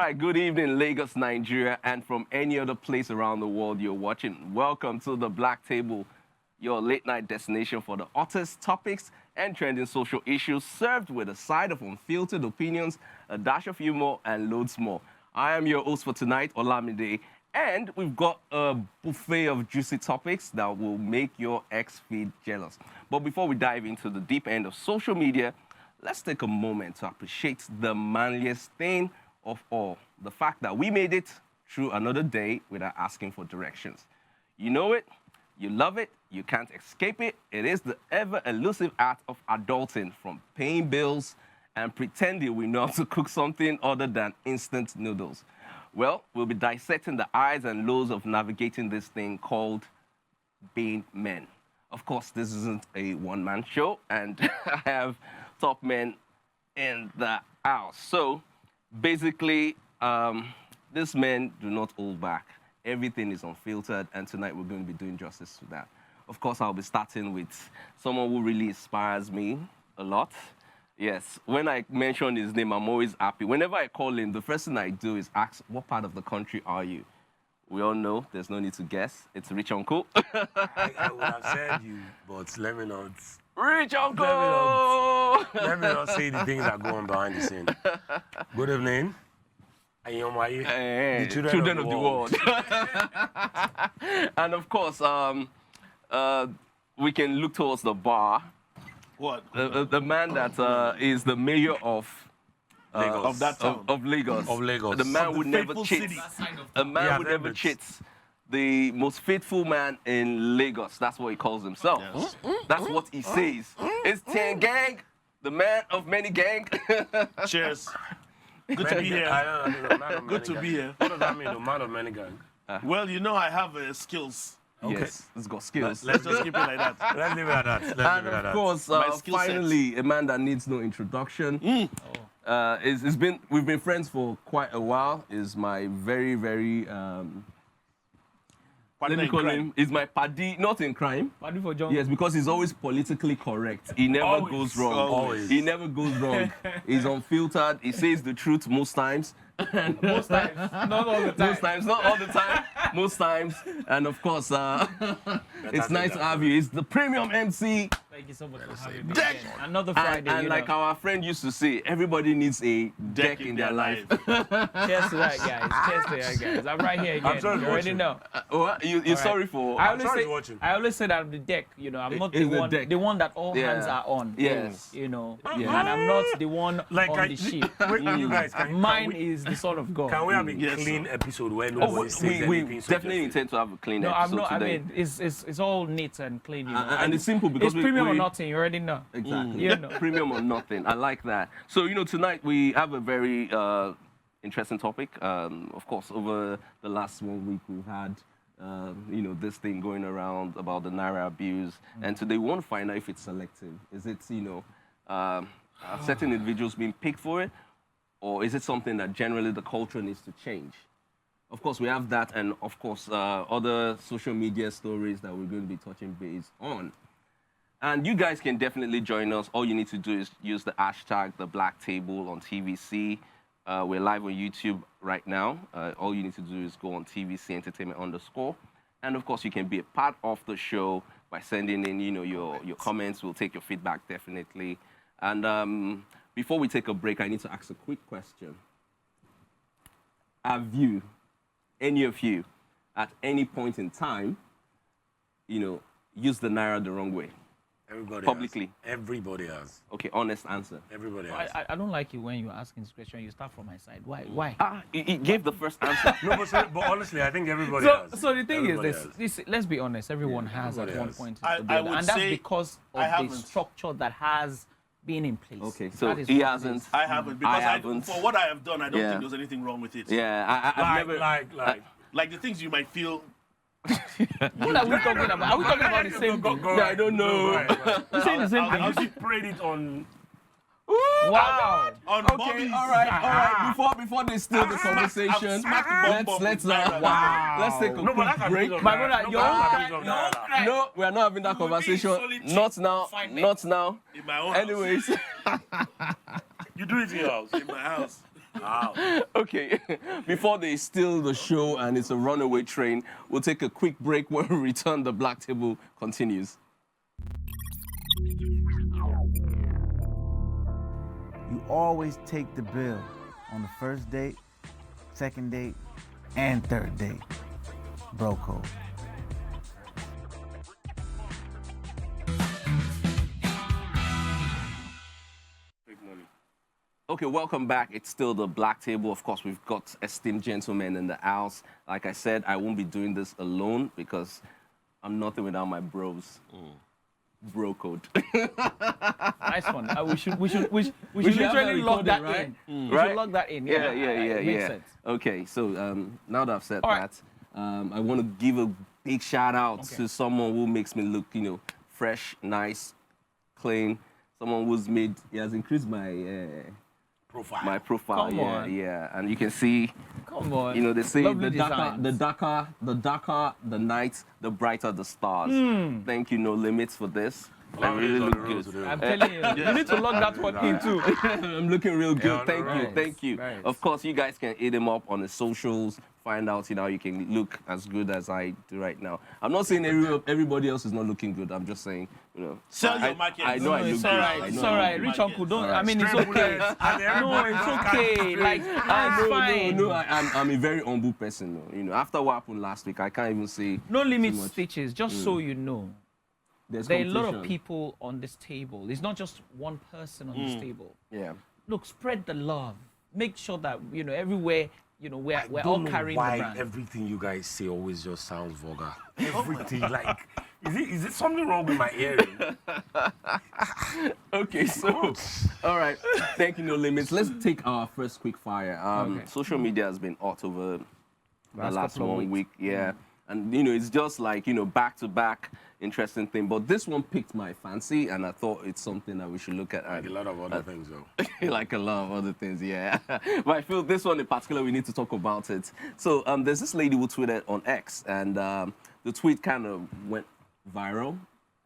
right, good evening, Lagos, Nigeria, and from any other place around the world you're watching. Welcome to the Black Table, your late-night destination for the hottest topics and trending social issues, served with a side of unfiltered opinions, a dash of humor, and loads more. I am your host for tonight, Olamide, and we've got a buffet of juicy topics that will make your ex-feed jealous. But before we dive into the deep end of social media, let's take a moment to appreciate the manliest thing of all, the fact that we made it through another day without asking for directions. You know it, you love it, you can't escape it. It is the ever-elusive art of adulting, from paying bills and pretending we know how to cook something other than instant noodles. Well, we'll be dissecting the highs and lows of navigating this thing called being men. Of course, this isn't a one-man show, and I have top men in the house. So, basically, these men do not hold back. Everything is unfiltered, and tonight we're going to be doing justice to that. Of course, I'll be starting with someone who really inspires me a lot. Yes, when I mention his name, I'm always happy. Whenever I call him, the first thing I do is ask, what part of the country are you? We all know, there's no need to guess. It's Rich Uncle. I would have said you, but let me not. Rich Uncle! Let me not say the things that go on behind the scene. Good evening. Hey, the children of the world. And of course, we can look towards the bar. What? The man that is the mayor of Lagos. Of that town. Of Lagos. Of Lagos. The man Of the who never faithful cheats. city. A man Yeah, who I've never heard it. cheats. The most faithful man in Lagos. That's what he calls himself. Yes. That's what he says. It's 10 gang, the man of many gang. Cheers. Good to be here. Good to be here. What does that mean, the man of many gang? Well, you know I have skills. Yes, he's got skills. Let's just keep it like that. Let's leave it at that. And of course, My skill sets. finally, a man that needs no introduction. We've been friends for quite a while. Is my very, very let me call him. Is my paddy, not in crime. Paddy for John. Yes, because he's always politically correct. He never Always. goes wrong. Always. He never goes wrong. He's unfiltered. He says the truth most times. Most times, not all the time. Most times, not all the time. Most times, and of course, it's nice to have you. It's the premium MC. Thank you so much for having me. Deck. again. Another Friday. And like our friend used to say, everybody needs a deck in their life. Cheers to that, guys. Cheers to that, guys. I'm right here again. I'm sorry You to already watch know. What? You're right. sorry for? I I'm always sorry say, to watch him. I always say that I'm the deck. You know, I'm not It's the one, deck. the one that all Yeah. hands are on. Yes. You know, Yeah. and I'm not the one Like, on the ship. wait, you guys, Mine is the son of God. can we have a Yes, clean episode where Oh, nobody says we anything definitely subjective? intend to have a clean No, I'm episode not. I today. mean, it's all neat and clean. You know, And it's simple because it's premium or nothing. You already know. Exactly. You know. Premium or nothing. I like that. So, tonight we have a very interesting topic. Of course, over the last 1 week, we've had, this thing going around about the Naira abuse. And today we want to find out if it's selective. Is it, certain individuals being picked for it? Or is it something that generally the culture needs to change? Of course, we have that, and of course, other social media stories that we're going to be touching base on. And you guys can definitely join us. All you need to do is use the hashtag #BlackTable on TVC. We're live on YouTube right now. All you need to do is go on TVC Entertainment _. And of course, you can be a part of the show by sending in, your comments. We'll take your feedback definitely. And before we take a break, I need to ask a quick question. Have you, any of you, at any point in time, used the Naira the wrong way? Everybody Publicly. has. Everybody has. Okay, honest answer. Everybody has. I don't like it when you're asking this question. You start from my side. Why? He gave the first answer. No, but honestly, I think everybody has. So the thing Everybody is has. this, let's be honest, everyone has at everybody one has. point. I or the other, would and that's say because I of the haven't. structure that has been in place. Okay, so That is he what it hasn't. is. I haven't. Because haven't. for what I have done, I don't Yeah. think there's anything wrong with it. Yeah, I've never. Like the things you might feel. What are we talking about? Are we talking about the same thing? Yeah, I don't know. You're saying the same I'll thing. just prayed it on. Wow. On Okay, Bobby's. all right. Before they steal the conversation, smacked the bomb let's with Naira. Wow. let's take a No, but quick that's break. My brother, your own cry. No, we are not having that conversation. Not now. Not now. In my own Anyways, You do it in your house. house. In my house. Wow. Okay, before they steal the show and it's a runaway train, we'll take a quick break. When we return, the Black Table continues. You always take the bill on the first date, second date, and third date. Bro code. Okay, welcome back. It's still the Black Table. Of course, we've got esteemed gentlemen in the house. Like I said, I won't be doing this alone because I'm nothing without my bros. Bro code. Nice one. We should literally lock that in. We should lock that in. Yeah. It makes sense. Okay, so now that I've said All right. that, I want to give a big shout out to someone who makes me look, fresh, nice, clean. Someone who's he has increased my Profile. my profile. Come on. Yeah, and you can see. Come on. They say Lovely the darker the night, the brighter the stars. Thank you, No Limits, for this. I really look good. I'm telling you, you need to log that one in too. I'm looking real good. Yeah, Thank you. Nice. Of course, you guys can hit him up on the socials. Find out, how you can look as good as I do right now. I'm not saying everybody else is not looking good. I'm just saying, Sell your market. I know I look It's good. all I right. know It's I all look right. good. Rich uncle, don't. I mean, it's Straight okay. bullets, and No, it's okay. Like, it's fine. No, I'm a very humble person. Though. After what happened last week, I can't even say. No limit too much. stitches. Just so you know, There's there are a lot of competition. people on this table. It's not just one person on this table. Yeah. Look, spread the love. Make sure that everywhere. We're I all don't know carrying why the brand. everything you guys say always just sounds vulgar. Everything, like, is it something wrong with my hearing? Okay, so, all right. Thank you, No Limits. Let's take our first quick fire. Social media has been hot over the last couple of 1 week. Yeah. And, it's just like, back-to-back interesting thing. But this one piqued my fancy, and I thought it's something that we should look at. Like a lot of other things, though. Like a lot of other things, yeah. But I feel this one in particular, we need to talk about it. So there's this lady who tweeted on X, and the tweet kind of went viral,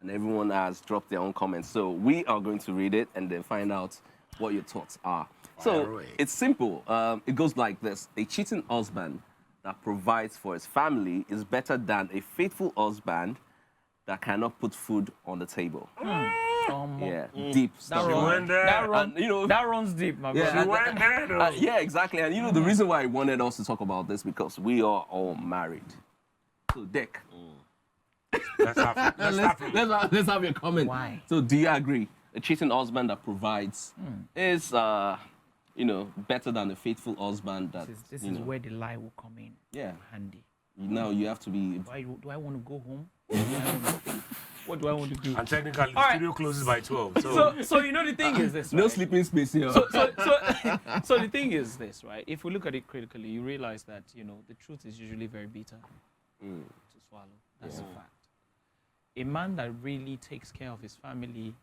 and everyone has dropped their own comments. So we are going to read it and then find out what your thoughts are. So away. it's simple. It goes like this. A cheating husband that provides for his family is better than a faithful husband that cannot put food on the table. Yeah, deep stuff. went there. That runs deep, my Yeah, brother. She went there, though. yeah, exactly. And the reason why I wanted us to talk about this because we are all married. So, Dick, Let's let's have your comment. Why? So, do you agree? A cheating husband that provides is, better than a faithful husband that. This is where the lie will come in. Yeah. Handy. Now you have to be. Do I want to go home? What do I want to do? And technically, the All right. studio closes by 12. So, So the thing is this, right? No sleeping space here. So the thing is this, right? If we look at it critically, you realize that the truth is usually very bitter to swallow. That's a fact. A man that really takes care of his family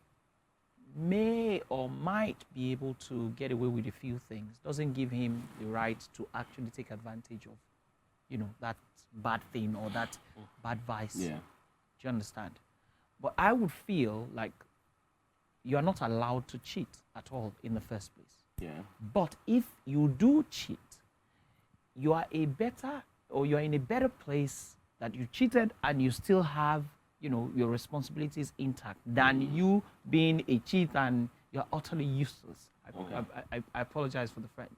may or might be able to get away with a few things. Doesn't give him the right to actually take advantage of, that bad thing or that bad vice. Yeah. Do you understand? But I would feel like you are not allowed to cheat at all in the first place. Yeah. But if you do cheat, you are in a better place that you cheated and you still have, your responsibilities intact than you being a cheat and you're utterly useless. I apologize for the French.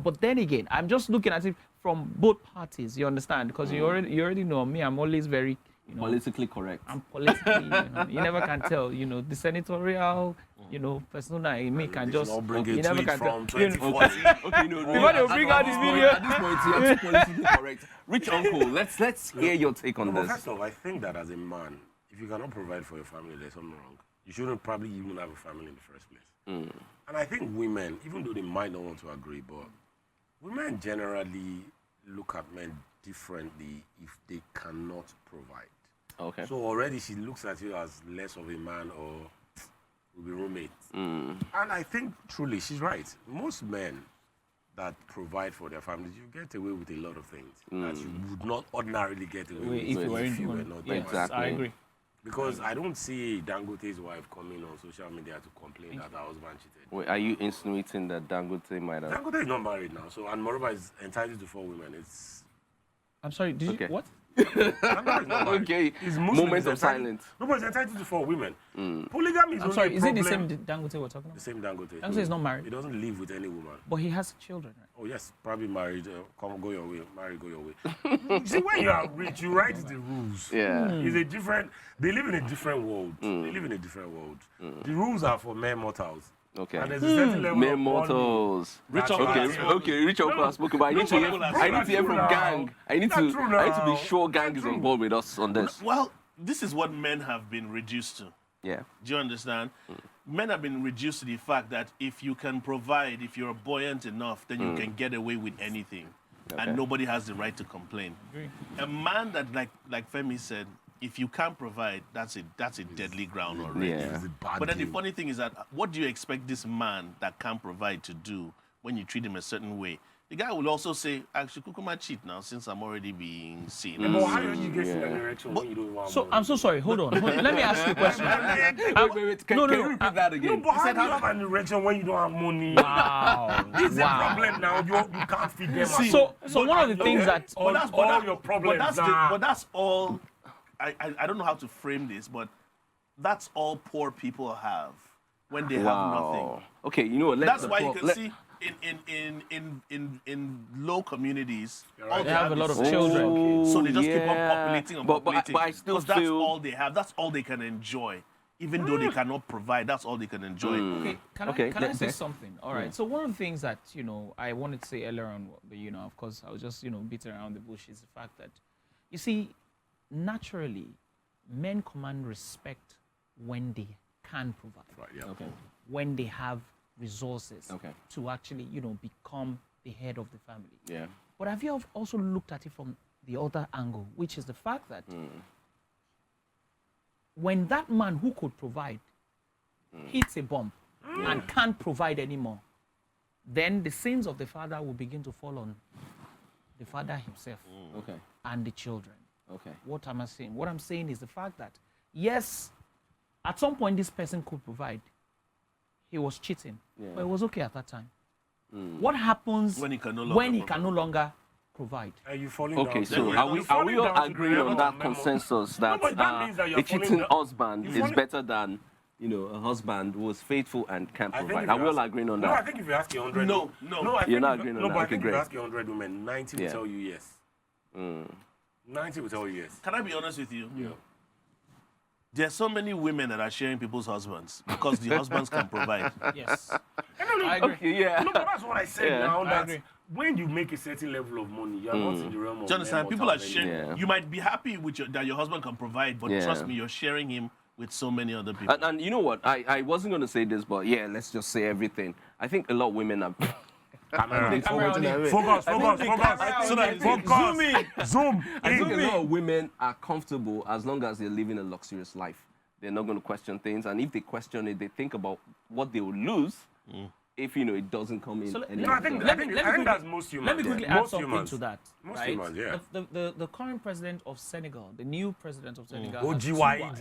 But then again, I'm just looking at it from both parties, you understand? Because you already know me, I'm always very, Politically correct. I'm politically, you never can tell, the senatorial, persona in me can just, I'll bring you a never tweet can from tell. 2014. Okay, no. Before they bring out this video. At this point, you have to politically correct. Rich uncle, let's hear your take on Well, this. first off, I think that as a man, if you cannot provide for your family, there's something wrong. You shouldn't probably even have a family in the first place. And I think women, even though they might not want to agree, but women generally look at men differently if they cannot provide. Okay. So already she looks at you as less of a man or will be roommates. And I think truly she's right. Most men that provide for their families, you get away with a lot of things that you would not ordinarily get away with If you were if you in were one. not Yes, Exactly. I agree. Because I don't see Dangote's wife coming on social media to complain that her husband cheated. Wait, are you insinuating that Dangote might have? Dangote is not married now, so and moreover is entitled to 4 women. It's I'm sorry, did Okay. you what? Dangote is not married. Okay, He's Muslim, moment he's of entitled- silence. No, but he's entitled to 4 women. Polygamy is I'm only sorry, a is it the problem- same Dangote we're talking The about? same Dangote. Dangote is not married, He doesn't live with any woman. but he has children, right? Oh yes, probably married. Come, go your way. Marry, go your way. You see, when you are rich, you write the rules. Yeah. It's a different. They live in a different world. They live in a different world. The rules are for mere mortals. Okay. And there's a certain level Mere of money mortals. Rich that or you class. have to- Okay, rich or class spoken, but I need to hear. people are I need to hear from true gang. now. I need to. That's true I need to be now. sure gang That's is true. on board with us on this. Well, this is what men have been reduced to. Yeah. Do you understand? Men have been reduced to the fact that if you can provide, if you're buoyant enough, then you can get away with anything. Okay. And nobody has the right to complain. A man that, like Femi said, if you can't provide, that's a deadly ground already. Yeah. It's a bad But then the deal. funny thing is that what do you expect this man that can't provide to do when you treat him a certain way? The guy will also say, actually, Kukuma cheat now since I'm already being seen. But how do you get an erection when you don't want So money? I'm so sorry. Hold on. Let me ask you a question. Wait. Can No, you no, repeat that No, again? but how do you have an erection when you don't have money? Wow. It's a problem now. You can't feed them. at So all. one of the things that all, all your problems are... But that's all. I don't know how to frame this, but that's all poor people have when they have nothing. Wow. Okay, you know what? That's why you can see in low communities, all they have a lot is of children. so they just keep on populating and But populating. I still because that's feel. all they have. That's all they can enjoy. Even though they cannot provide, that's all they can enjoy. Okay, can Okay, I let's say say. something? All right. So one of the things that I wanted to say earlier on, but of course, I was just beating around the bush, is the fact that you see, naturally, men command respect when they can provide, Right, yeah. Okay. when they have resources Okay. to actually become the head of the family. Yeah. But have you also looked at it from the other angle, which is the fact that when that man who could provide hits a bump and can't provide anymore, then the sins of the father will begin to fall on the father himself Okay. and the children. Okay. What am I saying? What I'm saying is the fact that, yes, at some point this person could provide. He was cheating, but it was okay at that time. What happens When he can no longer when he provide. can no longer provide? Are you falling Okay, down? so to- are we you're falling all down to the agreeing level on of that memo- consensus that, but that means that you're a cheating falling down- husband you're is falling- better than a husband who is faithful and can I think provide? if Are you we all ask- agreeing on No, I that? think if you ask 100... No. I think not if- agreeing on No, that. but I Okay, think if you great. ask 100 women, 90 will Yeah. tell you yes. 90 will tell you yes. Can I be honest with you? Yeah. There's so many women that are sharing people's husbands because the husbands can provide. Yes. No, I agree. Okay, yeah. No, but that's what I said Yeah. now. I That agree. when you make a certain level of money, you're not in the realm of... Do you understand? mere People are mortals sharing. anymore. Yeah. You might be happy with that your husband can provide, but Yeah. trust me, you're sharing him with so many other people. And you know what? I wasn't going to say this, but yeah, let's just say everything. I think a lot of women are. Camera. camera on you. Focus. I think Focus. Zoom. I think a In. lot of women are comfortable as long as they're living a luxurious life. They're not going to question things, and if they question it, they think about what they will lose if it doesn't come in. So let- any No, I of think, them. I think, I think that's most humans. Let me quickly yeah. add Most something humans. to that. Most right? humans, yeah. The current president of Senegal, the new president of Senegal, has two OGYD. wives.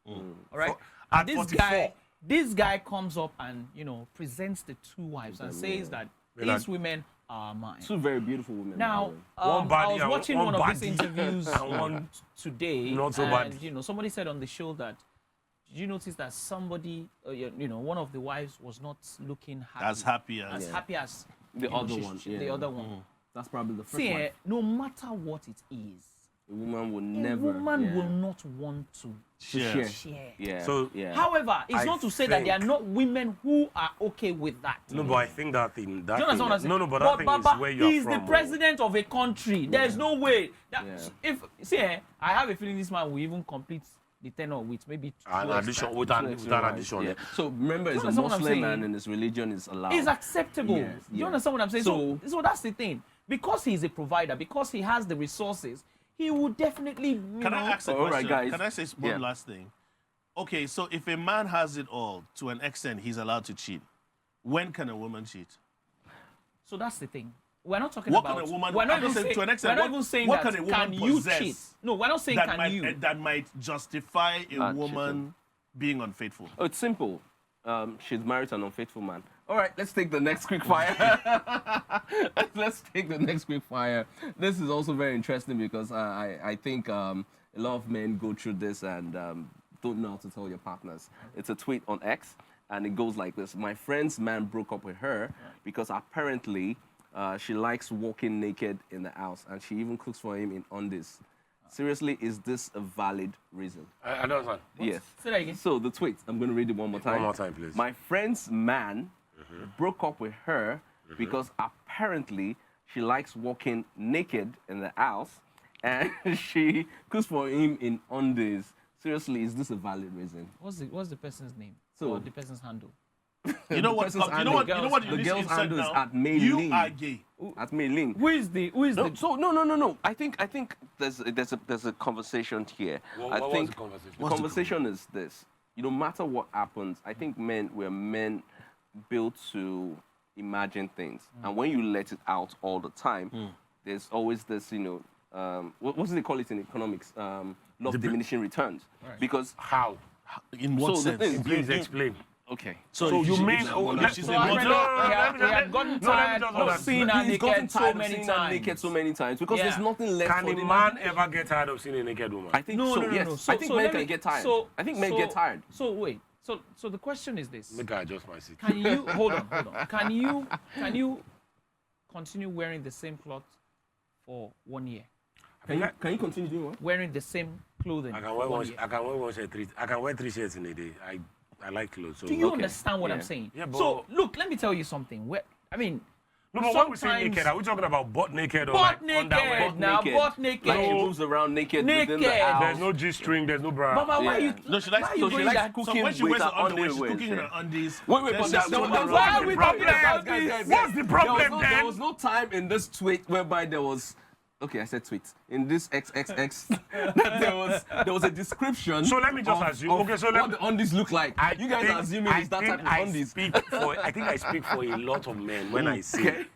All right. At This 44. guy comes up and presents the two wives and says that these women are mine. Two very beautiful women. Now, One I body was and watching one one of these body. interviews And one today, not so and bad. somebody said on the show that, did you notice that somebody, one of the wives was not looking happy, As happy as. as happy as The other one, the yeah. other one. That's probably the first See, one. no matter what it is, A woman will a never. woman yeah, will not want to share. share. Yeah. So- yeah. However, it's I not to say that there are think- not women who are okay with that. No, but I think that thing... That Do you understand what I'm thing, saying? no, but that thing Baba, is where you're he's from. the president of a country. There's no way. That, Yeah. I have a feeling this man will even complete the tenure with maybe An two addition, extra. with an addition. Yeah. Yeah. So remember, it's a understand what I'm Muslim saying? and in his religion is allowed. It's acceptable. Yes, Do you yeah. understand what I'm saying? So that's the thing. Because he's a provider, because he has the resources, he will definitely. Can I ask a All right, question? guys. Can I say one Yeah. last thing? Okay, so if a man has it all, to an extent, he's allowed to cheat. When can a woman cheat? So that's the thing. We're not talking What about. can a woman? We're not I'm even saying, saying, to an extent, we're not even saying what that. can a woman you possess cheat? No, we're not saying that can might, you. that might justify a Not woman being unfaithful? Oh, it's simple. She's married to an unfaithful man. All right, let's take the next quick fire. Let's take the next quick fire. This is also very interesting because I think a lot of men go through this and don't know how to tell your partners. It's a tweet on X, and it goes like this. My friend's man broke up with her because apparently she likes walking naked in the house, and she even cooks for him in undies. Seriously, is this a valid reason? I don't understand. Yes. Say that again. So the tweet, I'm going to read it one more time. One more time, please. My friend's man broke up with her because apparently she likes walking naked in the house and she cooks for him in undies. Seriously, is this a valid reason? What's the person's name? So- Or the person's handle? You know The what? person's You know handle- what? You know what? You the need to girl's insert handle is now? at May You Ling. are gay. At May Ling. Who is the? No. I think there's a conversation here. I What think was the conversation? the conversation is this. No matter what happens, I think we're men built to imagine things, and when you let it out all the time, there's always this, what do they call it in economics? Law of diminishing returns. Because How? In what So the sense? thing- Please explain. okay. So you mean she's So a already, model? he had gotten let me tired just of understand. seeing her He's gotten naked so tired of many seeing her times. naked so many times because Yeah. there's nothing left Can for a the man ever get tired of seeing a naked woman? I think No, so. no, no, Yes. no. So, I think so men let can me- get tired. So, I think men so- get tired. So wait. So the question is this: Make I adjust my seat. Can you hold on? Can you continue wearing the same cloth for 1 year? Can you continue doing what? Wearing the same clothing I can for wear 1 one. year. I can wear one shirt. I can wear 3 shirts in a day. I like clothes. So Do you Okay. understand what I'm Yeah. saying? Yeah, but- So look, let me tell you something. I mean, No, but when we say sometimes- naked, are we talking about butt naked or butt like naked underwear? now, butt naked. Like she moves around naked within the Naked. house. There's no G-string. There's no bra. Mama, why Yeah. you? No, she likes. why you so she doing likes that? cooking When she with wears her her underwear, she's underwear. cooking in her undies. Wait, Then but she's that's still what's around. Why are we the problem? talking about Guys, this? What's the problem there then? was no time in this tweet whereby there was. Okay, I said tweet. In this XXX, that there was a description. So let me just assume. Okay, so let what me. the undies look like. You guys are assuming it's that type of undies. I think I speak for a lot of men when I say, Okay.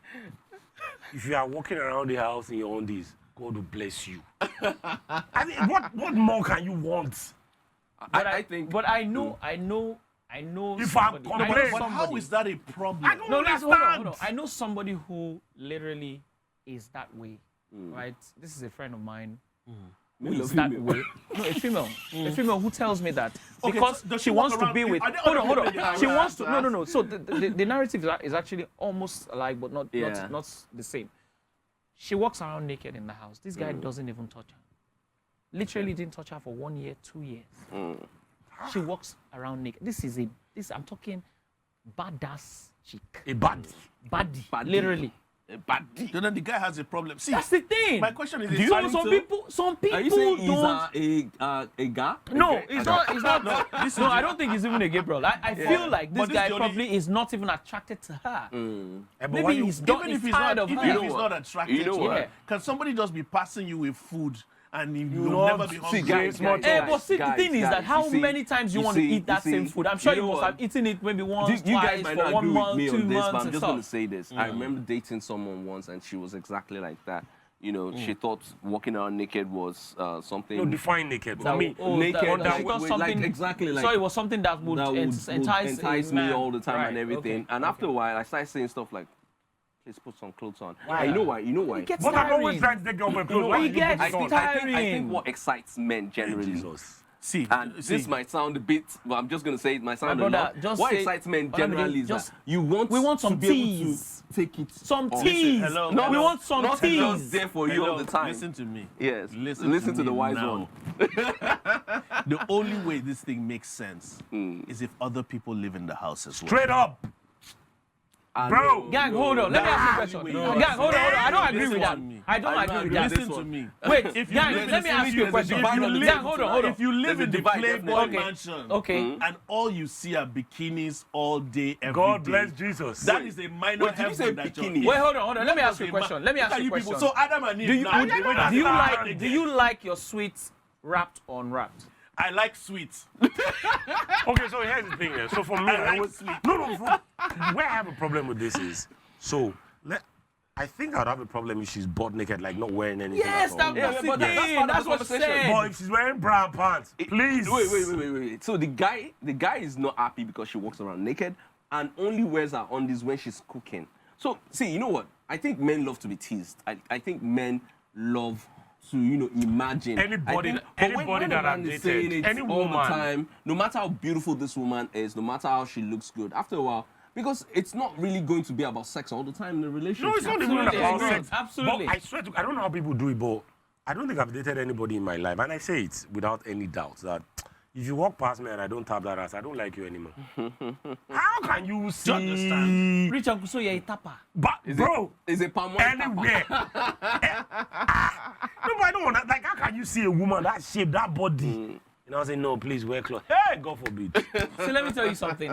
if you are walking around the house in your undies, God will bless you. I mean, what more can you want? I think. But I know. If I'm somebody. complaining- I know But how somebody. is that a problem? I don't No, listen, hold on, understand. hold on. I know somebody who literally is that way, right? This is a friend of mine who Male is or that female? way. No, a female. A female who tells me that Okay, because so does she she wants walk to around be with. are they Hold on, hold other people on. in She the wants to. house? No. So the narrative is actually almost alike, but not Yeah. not the same. She walks around naked in the house. This guy doesn't even touch her. Literally didn't touch her for 1 year, 2 years. She walks around naked. I'm talking badass chick. A bad. Body. Body. Literally. Then the guy has a problem. See, That's the thing. my question is: Do you So think some so? people Are you saying don't. he's a guy? No, Okay. it's not. It's not. No, I don't think he's even a gay bro. I feel like this But this guy is the only- probably is not even attracted to her. But why Maybe you- he's done. even He's if he's tired not, of even her. if know he's what? not attracted You know to what? her, can somebody just be passing you with food and you'll not never be see hungry? guys, guys, Hey, but see, the guys, thing is that guys, how you see- many times you you want see- to eat that you same see- food? I'm sure you you know must what? have eaten it maybe You once, guys twice, might for not 1 agree month, with me 2 on this, months but I'm and just going to stuff. say this. I remember dating someone once, and she was exactly like that. She thought walking around naked was something. No, define naked. For me, naked, that like, was like something. exactly like So it was something that would, that would entice a me man. all the time Right, and everything. okay, And after a okay. while, I started saying stuff like, "Please put some clothes on." Why? And you know why? You know why? It gets but I'm always tiring. trying to take off my clothes. know Why why? you gets put I it on? think, I think tiring. what excites men generally. Jesus. See, And this might sound a bit, but I'm just going to say it might sound My a brother, lot. just What say- excites men Olamide, generally is just- that you want we want to some be able teas. to take it Some off. teas. hello, No, we hello. want some Not teas. just there for you all the time. Listen to me. Yes. Listen to the me wise now. one. The only way this thing makes sense is if other people live in the house as well. Straight up. Bro. Gang, hold on. Let me ask you a That's question. the way you Gang, hold on. I don't agree Listen with that. to me. I don't I agree don't with that. agree. Listen This to one. me. Wait, If you gang, live in let me the ask you a city, question. if you live- live- Gang, hold on. If you live There's a in the divide, Playboy definitely. Okay. mansion, Okay. and all you see are bikinis all day, every God day, bless Jesus. That is a minor Wait, did you say heaven that you're bikini? in. Wait, hold on. Let me What ask you a does question. ma- Let me Look ask at you a people. question. So Adam and Eve Do you, now, the way that do you they are like again. your sweets wrapped or unwrapped? I like sweets. Okay, so here's the thing. So for me, I like always, sleep. no. Where I have a problem with this is, so I think I'd have a problem if she's butt naked, like not wearing anything. Yes, at all. that's but the that's thing. part of That's the what conversation. said. But if she's wearing bra and pants, please. Wait. So the guy is not happy because she walks around naked and only wears her undies when she's cooking. So, see, you know what? I think men love to be teased. I think men love to, imagine. Anybody When a that man I've is saying dated, it any all the woman. time, no matter how beautiful this woman is, no matter how she looks good, after a while, because it's not really going to be about sex all the time in the relationship. No, it's not even Absolutely, about I agree. sex. Absolutely. But I swear to, I don't know how people do it, but I don't think I've dated anybody in my life, and I say it without any doubt that if you walk past me and I don't tap that ass, I don't like you anymore. How can you see? understand? Rich Uncle, so you're a tapper. But bro, Is it palm wine anywhere. No, but I don't want that. Like, how can you see a woman that shape, that body? You know, I say, no, please wear clothes. Hey, God forbid. So let me tell you something.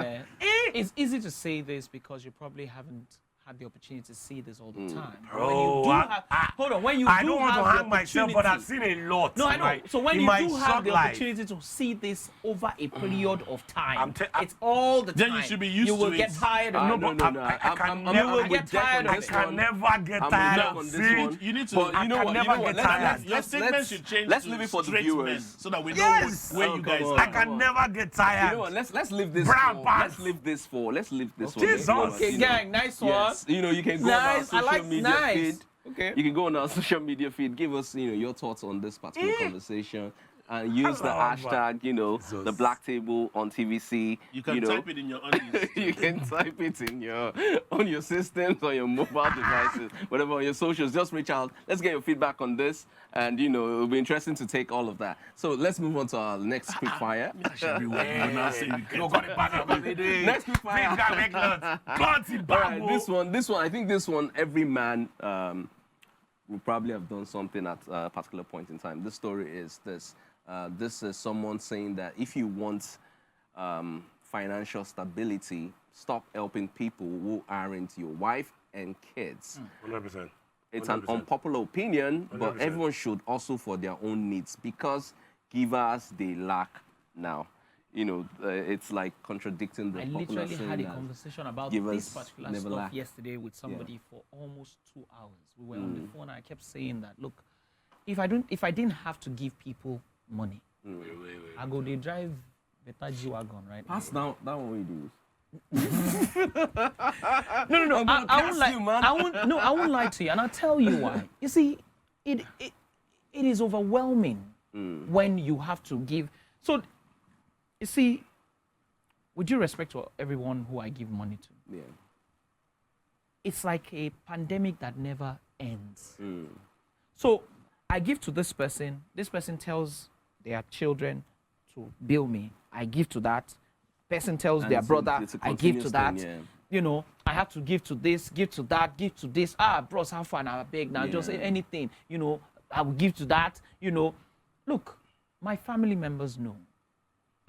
It's easy to say this because you probably haven't had the opportunity to see this all the time. But when you Bro, do I- have, hold on, when you I do don't want to have the hang myself, but I've opportunity- seen a lot. No, I in know. my- So when in you my do have short the life. opportunity to see this over a period of time, I'm it's all the time. Then you should be used You will to get it. tired of No, it. no, I'm- no. I can I'm never with get Jack tired on of this I can one. never get I'm tired with Jack of on this seeing. one. You need to- But I you know can what? never You know what? get tired. Your statement should change let's to leave it for the straight men, viewers. so that we know Yes! where Oh, you come guys on. are. I can never get tired. You know what? Let's leave this. Brown for, pants. let's leave this for. Let's leave this Jesus. one. Okay, gang, nice one. Yes, you can go on our Nice. I social like media nice. feed. Okay. You can go on our social media feed. Give us, your thoughts on this particular conversation, and use the Hello, hashtag, Jesus. the Black Table on TVC. You can type it in your undies. You can type it on your systems, on your mobile devices, whatever, on your socials. Just reach out. Let's get your feedback on this, and it'll be interesting to take all of that. So let's move on to our next quick fire. Next quick fire. All right, this one. I think this one, every man will probably have done something at a particular point in time. This story is this. This is someone saying that if you want financial stability, stop helping people who aren't your wife and kids. 100%. It's an unpopular opinion, but 100%. everyone should also for their own needs because givers, they lack now. It's like contradicting the I popular literally saying had a that conversation about give this us particular never stuff lack. yesterday with somebody for almost 2 hours. We were on the phone and I kept saying that, look, if I didn't have to give people money, I go they drive better G-Wagon, right? Pass down that one we do. No. I won't lie. you, man. I won't lie to you, and I'll tell you why. You see, it is overwhelming when you have to give. So, you see, with due respect to everyone who I give money to, Yeah. it's like a pandemic that never ends. So I give to this person tells their children to bill me. I give to that. Person tells And their it's a- brother, it's a I give to continuous that. thing, I have to give to this, give to that, give to this. Bros, how far now? I beg now, just Yeah. anything. I will give to that. Look, my family members know.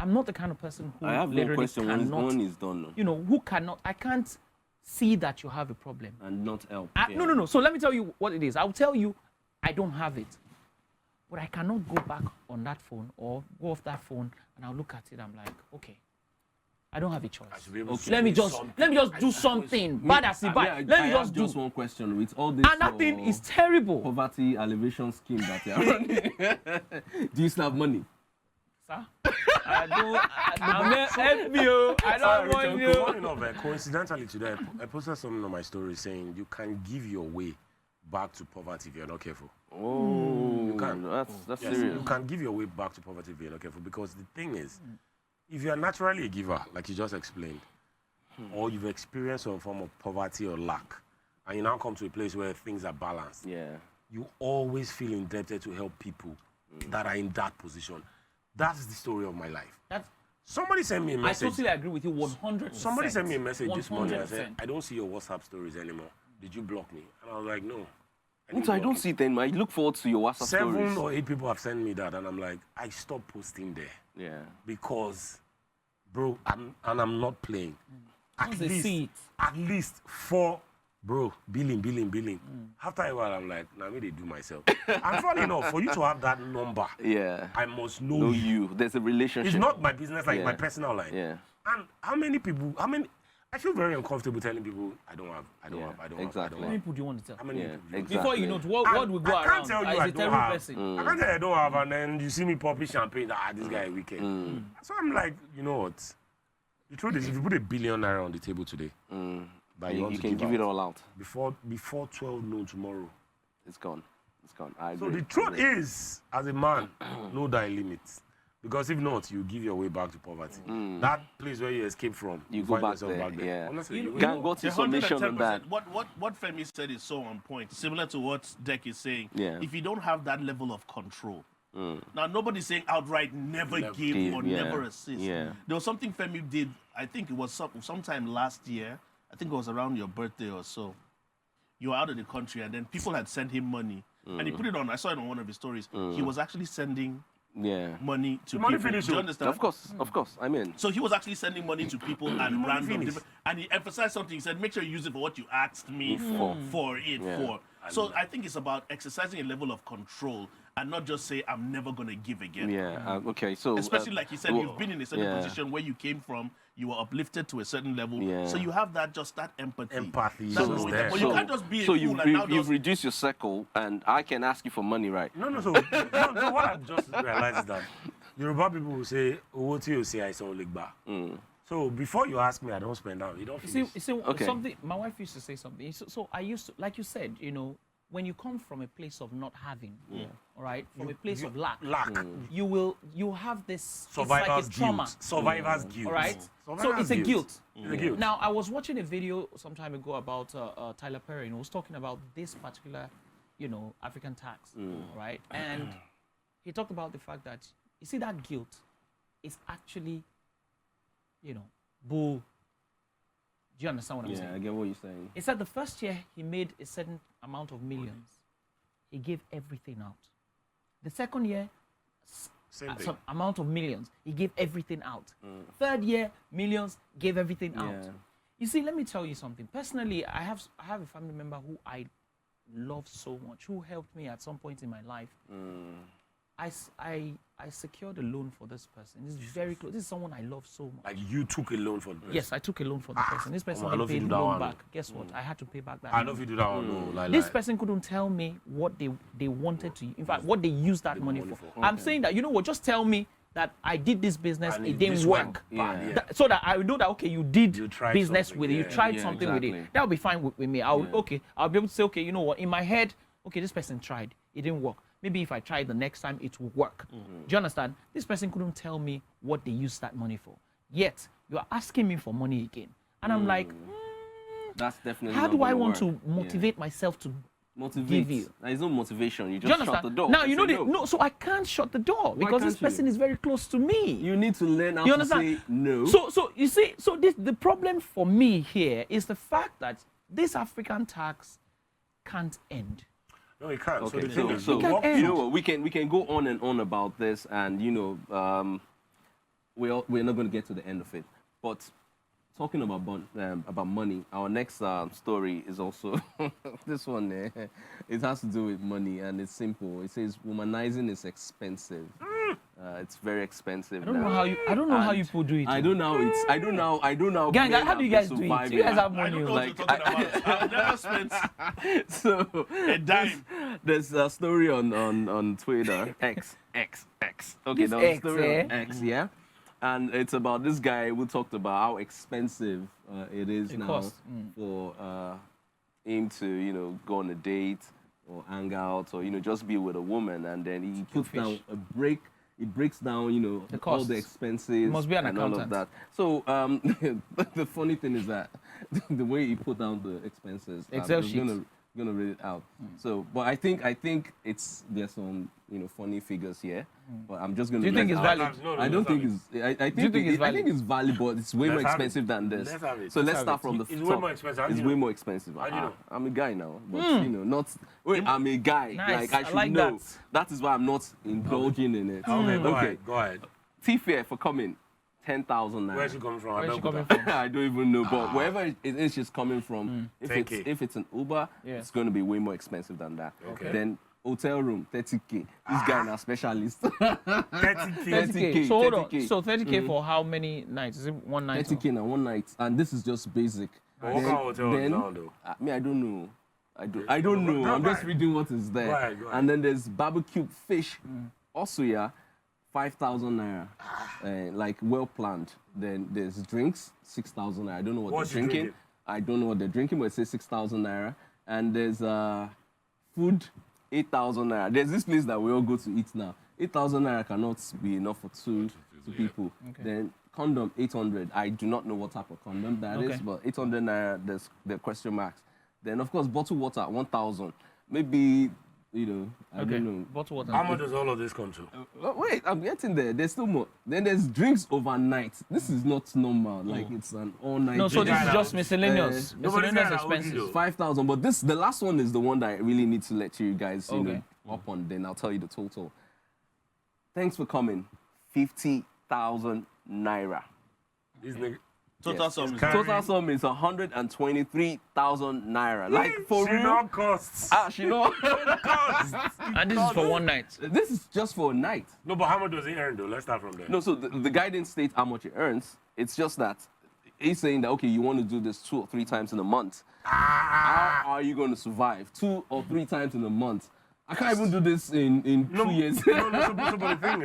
I'm not the kind of person who I have one literally question. cannot, One is done now. who cannot, I can't see that you have a problem. And not help. No. So let me tell you what it is. I'll tell you, I don't have it. But I cannot go back on that phone or go off that phone and I'll look at it. I'm like, okay, I don't have a choice. Okay. Let me just do something. Bad as it bad. Let me I have just just do. one question with all this. And that thing is terrible. Poverty alleviation scheme that you are running. Do you still have money? Sir? I don't. Help me, oh. I don't want you. Funny enough, coincidentally today, I posted something on my story saying you can give your way back to poverty if you're not careful. Oh, can. that's Yes, serious. you can give your way back to poverty if you're not careful. Because the thing is, if you are naturally a giver, like you just explained, or you've experienced some form of poverty or lack, and you now come to a place where things are balanced, Yeah. you always feel indebted to help people that are in that position. That's the story of my life. Somebody sent me a I message. totally agree with you 100%. Somebody sent me a message this morning and 100%. said, I don't see your WhatsApp stories anymore. Did you block me? And I was like, no. So I don't see it anymore. I look forward to your WhatsApp 7 stories. or 8 people have sent me that, and I'm like, I stopped posting there Yeah. because, bro, I'm not playing. Once they see it. At least 4, bro, billing. After a while, I'm like, now me they do myself. And funny enough, for you to have that number, Yeah. I must Know know you. you. There's a relationship. It's not my business, like Yeah. my personal life. Yeah. And how many people, I feel very uncomfortable telling people I don't have. Exactly. How many people do you want to tell? How many people? exactly. Before you know, what will go I can't around tell you is I a don't terrible have. person. I can't tell you I don't have, and then you see me popping champagne. This guy is wicked. So I'm like, you know what? The truth is, if you put £1 billion on the table today, but You can give it all out. before 12 noon tomorrow. It's gone. It's gone. I So agree. the truth is, as a man, know thy limits. Because if not, you give your way back to poverty. That place where you escape from, You go find back yourself there. back there. Yeah. Honestly, you Can't go to submission on that. 110%. What Femi said is so on point, similar to what Dek is saying. Yeah. If you don't have that level of control, now nobody's saying outright never give give, or yeah. never assist. Yeah. There was something Femi did, I think it was sometime last year, I think it was around your birthday or so. You were out of the country and then people had sent him money. And he put it on, I saw it on one of his stories. He was actually sending money to money people. finished, Do you oh. understand? Of course. I mean, So he was actually sending money to people and random finished. different, and he emphasized something. He said, make sure you use it for what you asked me for. So I think it's about exercising a level of control and not just say, I'm never going to give again. yeah. Okay. So Especially like you said, well, you've been in a certain yeah. position where you came from, you were uplifted to a certain level. Yeah. So you have that empathy. Empathy. That's So what we- there. but you can't just be a so fool and now you've just... reduced your circle, and I can ask you for money, right? No, so what I've just realized is that Yoruba people will say, "Owó tí o ṣe àìsàn ò lè gbà." So before you ask me, I don't spend out. You don't finish. You see, Okay. something. My wife used to say something. So I used to, like you said, you know, when you come from a place of not having, all right, from a place of lack, you have this Survivor's it's like a trauma, guilt. Survivor's guilt. all right. So Survivor's it's a guilt. It's a guilt. Now I was watching a video some time ago about Tyler Perry, and he was talking about this particular, you know, African tax, right? And he talked about the fact that you see that guilt is actually, you know, bull. Do you understand what I'm saying? I get what you're saying. He said the first year he made a certain amount of millions. He gave everything out. The second year, Same thing. some amount of millions. He gave everything out. Third year, millions, gave everything out. Yeah. You see, let me tell you something. Personally, I have a family member who I love so much, who helped me at some point in my life. I secured a loan for this person. This is very close. This is someone I love so much. Like you took a loan for the person. Yes, I took a loan for the person. This person I know didn't if you pay do the that loan one. back. Guess what? I had to pay back that I loan. know if you do that one, no. This person couldn't tell me what they wanted to, in fact, what they used that money for. I'm saying that, you know what, just tell me that I did this business, And it if didn't this work. went bad, Yeah. So that I know that, okay, you did You tried business something, with it, you yeah. tried Yeah, something with exactly. it. That'll be fine with me. I'll be able to say, okay, you know what, in my head, okay, this person tried, it didn't work. Maybe if I try the next time, it will work. Do you understand? This person couldn't tell me what they used that money for. Yet, you are asking me for money again. And I'm like, That's definitely. how not do I gonna want work. to motivate myself to Motivate. give you? There is no motivation. You Do you just shut understand? the door. Now, and you know, say no, so I can't shut the door because this can't you? person is very close to me. You need to learn how You to understand? say no. So you see, the problem for me here is the fact that this African tax can't end. No, it can't. Okay, So the thing is, It can't what- end. you know what? We can go on and on about this, and you know, we're not going to get to the end of it. But talking about money, our next story is also this one. It has to do with money, and it's simple. It says womanizing is expensive. It's very expensive. I don't know how you people do it. I don't know. I don't know. Gang, men how do you have guys to do it? survive You guys it. have I money. don't know Like, what you're talking about. I've never spent So a dime. there's a story on Twitter, X. Okay, This there was a X, story on eh? X, yeah, and it's about this guy who talked about how expensive it is It now costs. for him to, you know, go on a date or hang out or, you know, just be with a woman, and then he puts fish. down a break. He breaks down, you know, The all costs. the expenses Must be an and all of accountant. that. So the funny thing is that the way he put down the expenses, Excel I'm sheet. gonna read it out. So, but I think there's some, you know, funny figures here. But I'm just gonna. Do you think read it's out. valid? No, I don't let's think have it's. I Do you think it's I think valid? it's valid, but it's way more Let's have expensive it. than this. Let's have it. So let's Let's start have from it. the It's top. way more expensive. How do It's you way know? more expensive. How do you know? I'm a guy now, but you know, not. Wait, I'm a guy. Nice. Like I I should like know. that. That is why I'm not indulging in it. Okay, go ahead. T-Fare for coming, 10,000 naira. Where's she coming from? Where's she coming Abeokuta. from? I don't even know, but wherever it is she's coming from, if 10K. it's an Uber, Yeah. it's going to be way more expensive than that. Okay. Then Hotel room, 30K. This guy is a specialist. 30K. 30K. So hold on. 30K. So 30K for how many nights? Is it one night? 30K now, one night. And this is just basic. But what kind of hotel is now, though? I don't know. I don't know. Go I'm just ahead. reading what is there. Go ahead, go ahead. And then there's barbecue fish. Also, yeah, 5,000 naira. Like well planned. Then there's drinks, 6,000 naira. I don't know what What's they're he drinking. drinking? I don't know what they're drinking, but it says 6,000 naira. And there's food, 8,000 naira. There's this place that we all go to eat now. 8,000 naira cannot be enough for two people. Okay. Then condom, 800. I do not know what type of condom that is, Okay. but 800 naira, there's the question marks. Then, of course, bottled water, 1,000. Maybe, I don't know. Bottle water. How much does all of this come to? Wait, I'm getting there. There's still more. Then there's drinks overnight. This is not normal. Like, it's an all-night No, so drink. this is just miscellaneous. Nobody's Miscellaneous gonna hold you, expenses. though. 5,000, but the last one is the one that I really need to let you guys, Okay. up on. Then I'll tell you the total. Thanks for coming. 50,000 naira. This nigga. Total Yes. sum is Carry- Total sum is 123,000 naira. Like for She real. not costs. She know. Costs. And this is for one night. This is just for a night. No, but how much does he earn, though? Let's start from there. No, so the guy didn't state how much he earns. It's just that he's saying that, okay, you want to do this 2 or 3 times in a month. How are you going to survive 2 or 3 times in a month? I can't even do this in 2 years. no, but the thing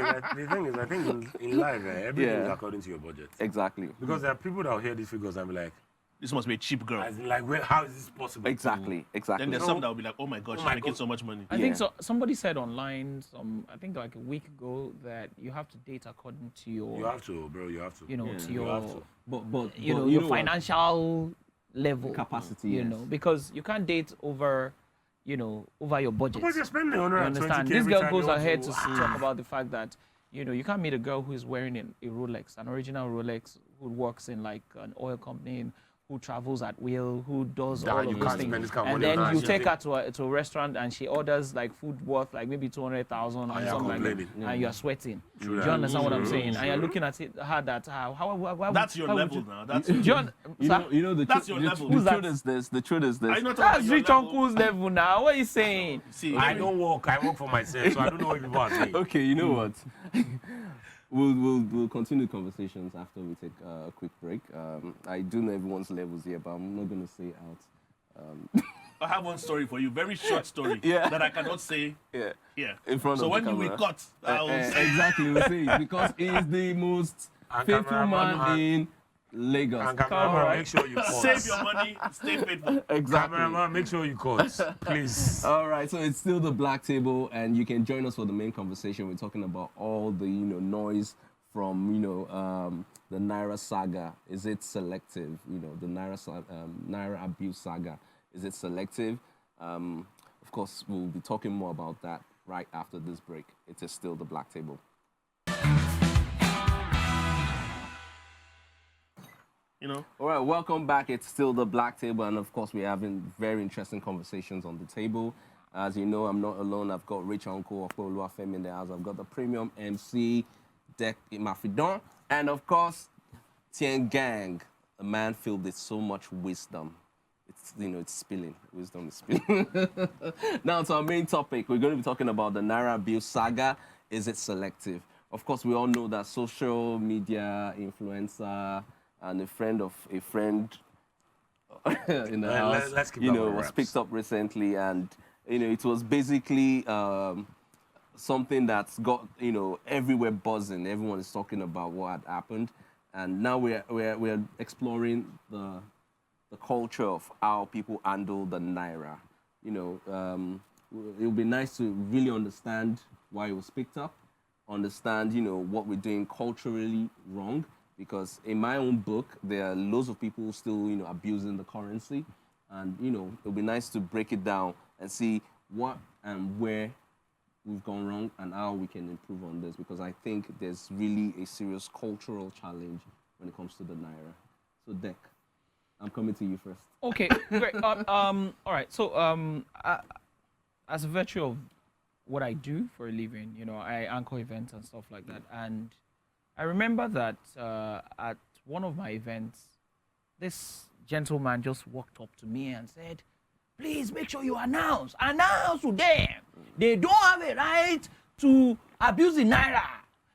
is, I think in life, everything is Yeah. according to your budget. Exactly. Because there are people that will hear these figures and be like, This must be a cheap girl. as in, like, how is this possible? Exactly. Then there's some that will be like, oh my God, she's my making God. so much money. I Yeah. think so. Somebody said online, I think like a week ago, that you have to date according to your, You have to, bro. You have to. to you your, have to. But your know what? financial level, Capacity, You yes. know, because you can't date over, over your budget. But you're spending You 120K understand? This every girl time goes you want ahead to- to talk about the fact that, you can't meet a girl who is wearing a Rolex, an original Rolex, who works in like an oil company, who travels at will, who does Nah, all you of those can't things. spend this kind of And money on then that you shit. take her to a restaurant and she orders like food worth like maybe 200,000 or you're something like that, complaining. and you're sweating. True Do you that. understand what I'm True, saying? And you're true. looking at her that how That's your how would level you- now. That's Do you You know the That's truth. your level. The Who's truth that? is this. The truth is Are this. you not talking about That's your rich level? uncle's level now. What are you saying? See, I don't work. I work for myself, so I don't know what people are saying. Okay, you know what? We'll continue conversations after we take a quick break. I do know everyone's levels here, but I'm not gonna say out. I have one story for you, very short story Yeah. that I cannot say Yeah. here. In front so of when the you will camera. cut, I'll say. Exactly, we'll say it because he is the most And faithful cameraman, man in Lagos. And cameraman, make sure you cut. Save your money, stay faithful. Exactly. Cameraman, make sure you cut, please. All right, so it's still the Black Table, and you can join us for the main conversation. We're talking about all the noise from the Naira saga. Is it selective? The Naira abuse saga. Is it selective? Of course, we'll be talking more about that right after this break. It is still the Black Table. All right, welcome back. It's still the Black Table, and of course, we're having very interesting conversations on the table. As you know, I'm not alone. I've got Rich Uncle Ayo Olumofin in the house. I've got the premium MC, Dek Imafidon, and of course, Tien Gang, a man filled with so much wisdom. It's spilling. Wisdom is spilling. Now to our main topic. We're going to be talking about the Naira abuse saga. Is it selective? Of course, we all know that social media influencer and a friend of a friend in the house, let's keep that on was wraps. picked up recently, and it was basically something that's got everywhere buzzing. Everyone is talking about what had happened, and now we're exploring the culture of how people handle the Naira. It would be nice to really understand why it was picked up, understand what we're doing culturally wrong. Because in my own book, there are loads of people still, abusing the currency. And, it'll be nice to break it down and see what and where we've gone wrong and how we can improve on this. Because I think there's really a serious cultural challenge when it comes to the Naira. So, Dek, I'm coming to you first. Okay, great. All right. So, as a virtue of what I do for a living, I anchor events and stuff like that. And I remember that at one of my events, this gentleman just walked up to me and said, "Please make sure you announce to them They don't have a right to abuse the naira.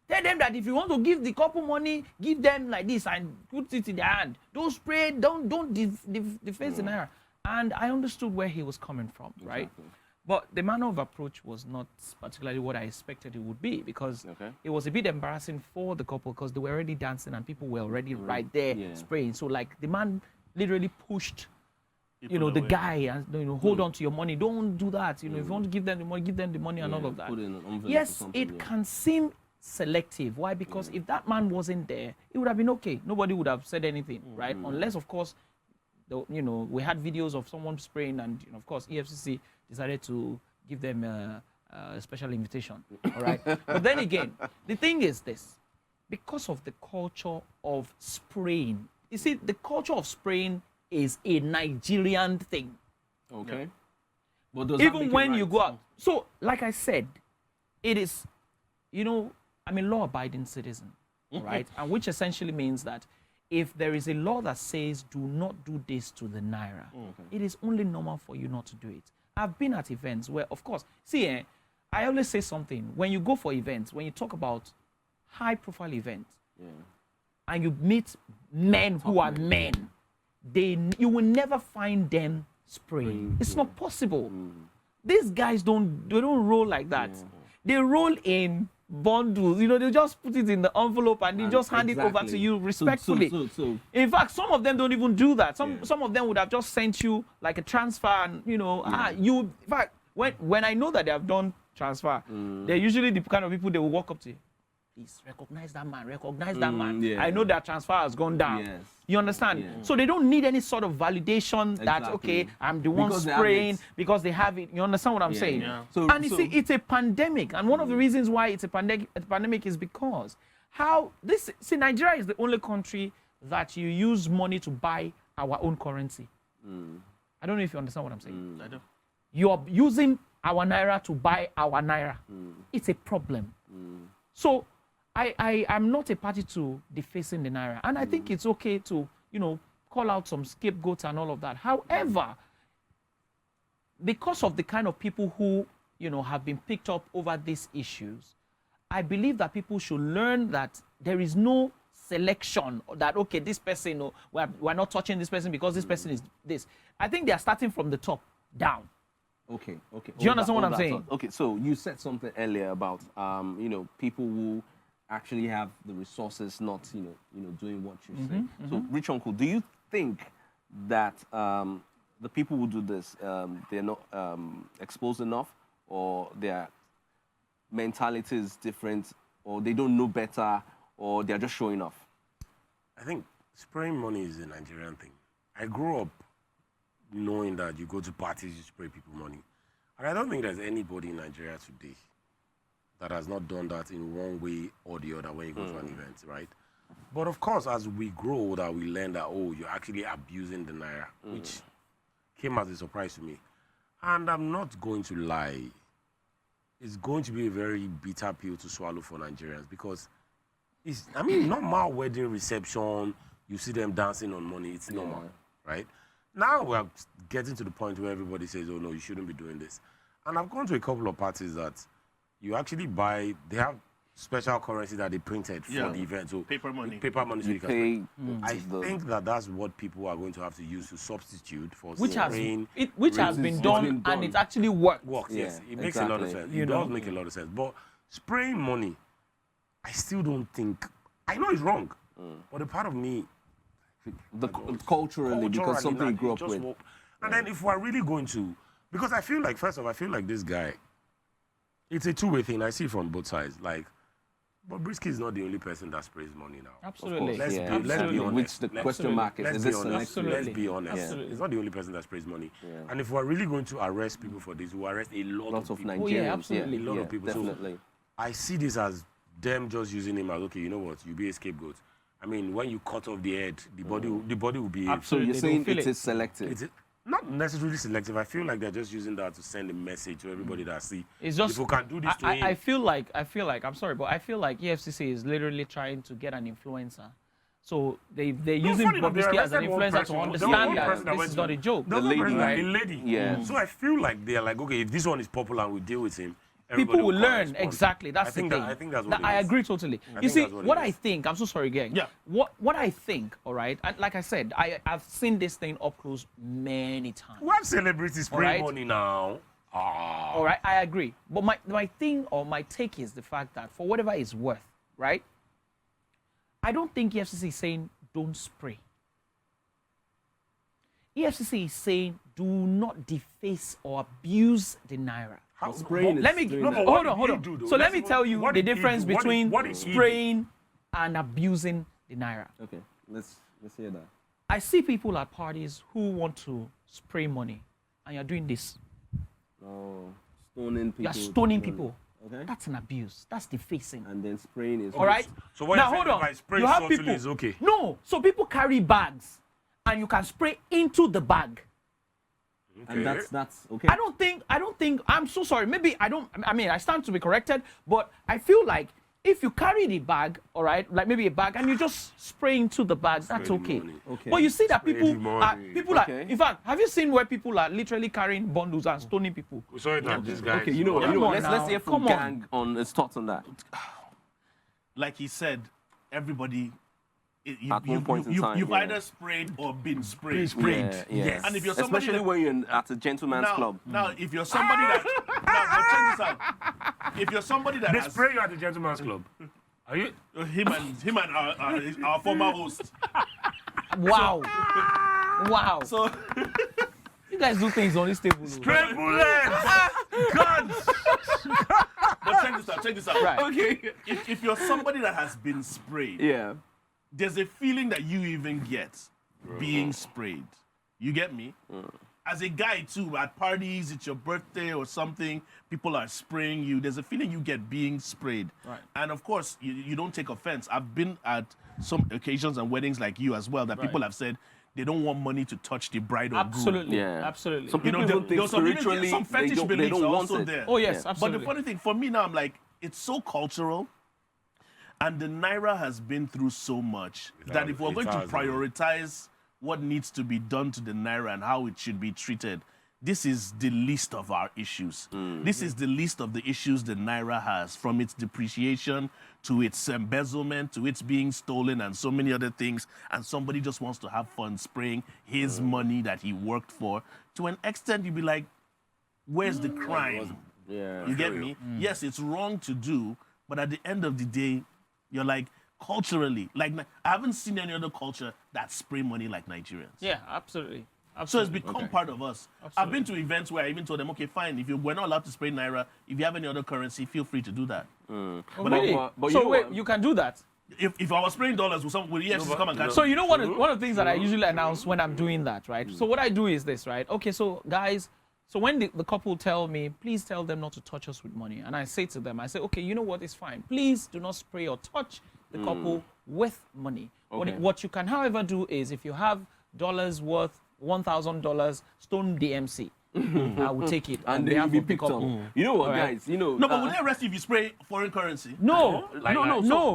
Tell them that if you want to give the couple money, give them like this and put it in their hand. Don't spray, don't deface the naira. And I understood where he was coming from, right? Exactly. But the manner of approach was not particularly what I expected it would be, because it was a bit embarrassing for the couple because they were already dancing and people were already right there spraying. So like the man literally pushed, you know, the guy and, you know, hold on to your money. Don't do that. You know, if you want to give them the money, give them the money and all of that. Put in an envelope or Yes, something, it can seem selective. Why? Because if that man wasn't there, it would have been okay. Nobody would have said anything, right? Unless, of course, you know, we had videos of someone spraying and, you know, of course, EFCC decided to give them a special invitation, all right? But then again, the thing is this, because of the culture of spraying, you see, the culture of spraying is a Nigerian thing. Okay. But does that make Even it when right? you go out. So, like I said, it is, you know, I'm a law-abiding citizen, right? And which essentially means that if there is a law that says do not do this to the naira, it is only normal for you not to do it. I've been at events where, of course, see, I always say something. When you go for events, when you talk about high-profile events, and you meet men who are men, you will never find them spraying. It's not possible. These guys don't roll like that. They roll in bundles, you know, they just put it in the envelope and they just hand it over to you respectfully. So. In fact, some of them don't even do that. Some of them would have just sent you like a transfer and, you know, in fact, when I know that they have done transfer, they're usually the kind of people they will walk up to you. Please recognize that man. Yeah. I know that transfer has gone down. Yes. You understand? Yeah. So they don't need any sort of validation that, okay, I'm the one Because they have spraying it. because they have it. You understand what I'm saying? Yeah. So- And you see, it's a pandemic. And one of the reasons why it's a pandemic is because Nigeria is the only country that you use money to buy our own currency. I don't know if you understand what I'm saying. I do. You are using our naira to buy our naira. It's a problem. So I'm not a party to defacing the naira. And I think it's okay to, you know, call out some scapegoats and all of that. However, because of the kind of people who, you know, have been picked up over these issues, I believe that people should learn that there is no selection that, okay, this person, no, we're not touching this person because this person is this. I think they are starting from the top down. Okay. Do you understand what I'm saying? Okay, so you said something earlier about, you know, people who actually have the resources not, you know, doing what you say. So, Rich Uncle, do you think that the people who do this, they're not exposed enough, or their mentality is different, or they don't know better, or they're just showing off? I think spraying money is a Nigerian thing. I grew up knowing that you go to parties, you spray people money. And I don't think there's anybody in Nigeria today that has not done that in one way or the other when you go to an event, right? But of course, as we grow older, we learn that, oh, you're actually abusing the naira, which came as a surprise to me. And I'm not going to lie. It's going to be a very bitter pill to swallow for Nigerians because it's, I mean, normal wedding reception, you see them dancing on money, it's normal, right? Now we're getting to the point where everybody says, oh, no, you shouldn't be doing this. And I've gone to a couple of parties that you actually buy, they have special currency that they printed for the event. So Paper money. Paper money so you can Pay. I think that that's what people are going to have to use to substitute for Which has spraying. been done and it actually works. Works, Yeah, yes. It makes a lot of exactly. sense. You It know? does make a lot of sense. But spraying money, I still don't think, I know it's wrong, but a part of me, Culturally, because something you like, grew it up just with. won't- And then if we're really going to, because I feel like, first of all, I feel like this guy, it's a two-way thing. I see it from both sides. Like, Bobrisky is not the only person that sprays money now. Absolutely. Let's be Absolutely. honest. Which the question mark is, Let's is be it honest. selective? Let's be honest. Absolutely. He's not the only person that sprays money. And if we're really going to arrest people for this, we'll arrest a lot Lots of people. Nigerians. Oh, yeah, absolutely. A lot of people. So Definitely. I see this as them just using him as, okay, you know what, you be a scapegoat. I mean, when you cut off the head, the body will be. So Absolutely. you're They saying don't feel it it. is selective? It's not necessarily selective. I feel like they're just using that to send a message to everybody that see. It's just if we can do this to I feel like I'm sorry, but I feel like EFCC is literally trying to get an influencer So they're using funny enough, they Bobrisky as an arrested one influencer to person. There was understand one that person that this went is to- not a joke. The lady, lady, right? a lady. Yeah. So I feel like they're like, okay, if this one is popular and we deal with him, everybody People will come learn. respond. Exactly. That's I think the thing. I think that's what That it I is. agree totally. I You think see, that's what what it I is. think, I'm so sorry, gang. Yeah. What I think, all right, and like I said, I've seen this thing up close many times. We have celebrities spraying Alright. money now. Ah. All right, I agree. But my thing or my take is the fact that for whatever it's worth, right? I don't think EFCC is saying don't spray. EFCC is saying do not deface or abuse the Naira. How- spraying is Let me doing No, that. but what hold on, did hold he on. do, though? So let Let's me see tell what- you what the did he difference do? What did- between what did he do? spraying and abusing the Naira. Okay, let's hear that. I see people at parties who want to spray money, and you're doing this. Oh, stoning people. You're stoning people. Okay. That's an abuse. That's defacing. And then spraying is. All right. So what now you're hold saying, on. if I spray You have subtly people. is okay? No. So people carry bags, and you can spray into the bag. And that's okay. I don't think. I'm so sorry. Maybe I don't. I mean, I stand to be corrected, but I feel like if you carry the bag, all right, like maybe a bag, and you just spray into the bag, that's the okay. money. Okay. But you see that Spray people the are money. people Okay. are. In fact, have you seen where people are literally carrying bundles and stoning people? We saw it at this guy. Okay, you know what? Come on Let's now. hear from Come on. Gang on his thoughts on that. Like he said, everybody. At one point in time, you've yeah. either sprayed or been sprayed. Yeah, yeah. Yes. And if you're somebody Especially that- when you're at a gentleman's club. Now, if you're somebody that, now, but check this out. If you're somebody that They has spray you at the gentleman's club. Are you? him and our former host, Wow. Wow. so You guys do things on this table. though. Spray bullets! Guns! but check this out. Right. Okay. If you're somebody that has been sprayed, Yeah. there's a feeling that you even get being sprayed. You get me? As a guy too, at parties, it's your birthday or something, people are spraying you. There's a feeling you get being sprayed. Right. And of course, you don't take offense. I've been at some occasions and weddings like you as well that people have said they don't want money to touch the bride or groom. Absolutely. Yeah. Absolutely. Some people there- even think there's some spiritually some fetish they don't beliefs are want also it. there. Oh yes, Yeah. absolutely. But the funny thing for me now, I'm like, it's so cultural, and the Naira has been through so much that if we're going to prioritize what needs to be done to the Naira and how it should be treated, this is the least of our issues. This is the least of the issues the Naira has, from its depreciation to its embezzlement to its being stolen and so many other things. And somebody just wants to have fun spraying his money that he worked for. To an extent, you'd be like, where's the crime? Yeah. You get me? Yes, it's wrong to do, but at the end of the day, you're like, culturally, like I haven't seen any other culture that spray money like Nigerians. Yeah, absolutely. So it's Absolutely. become part of us. I've been to events where I even told them, okay, fine, if we're not allowed to spray Naira, if you have any other currency, feel free to do that. Oh, But- really? but you So know wait, what? you can do that? If I was spraying dollars, will EFCC come and catch So me? you know one of the things that I usually announce when I'm doing that, right? So what I do is this, right? Okay, so guys, so when the couple tell me, please tell them not to touch us with money, and I say to them, I say, okay, you know what, it's fine. Please do not spray or touch the couple with money. Okay. What you can, however, do is if you have dollars worth $1,000, stone DMC. I will take it. on And then behalf you'll be of the picked couple. on. You know what, Alright. guys? You know. No, but would they arrest you if you spray foreign currency? No,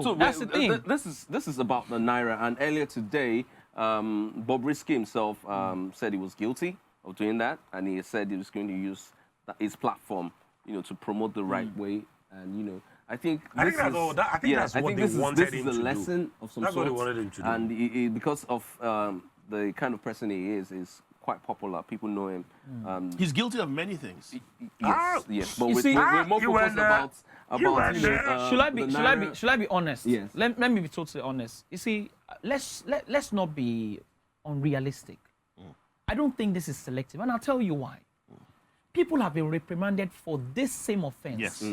So that's the thing. This is about the Naira. And earlier today, Bobrisky himself said he was guilty of doing that, and he said he was going to use his platform, to promote the right way. And I think I think this that's is- all. I think that's what they wanted this him is to a do. lesson of some That's what sort. they wanted him to do. And because of the kind of person he is quite popular. People know him. He's guilty of many things. Yes. But You we're, see- we're more You focused went there. You went there. Should I be honest? Yes. Let me be totally honest. You see, let's not be unrealistic. I don't think this is selective, and I'll tell you why. People have been reprimanded for this same offense. Yes.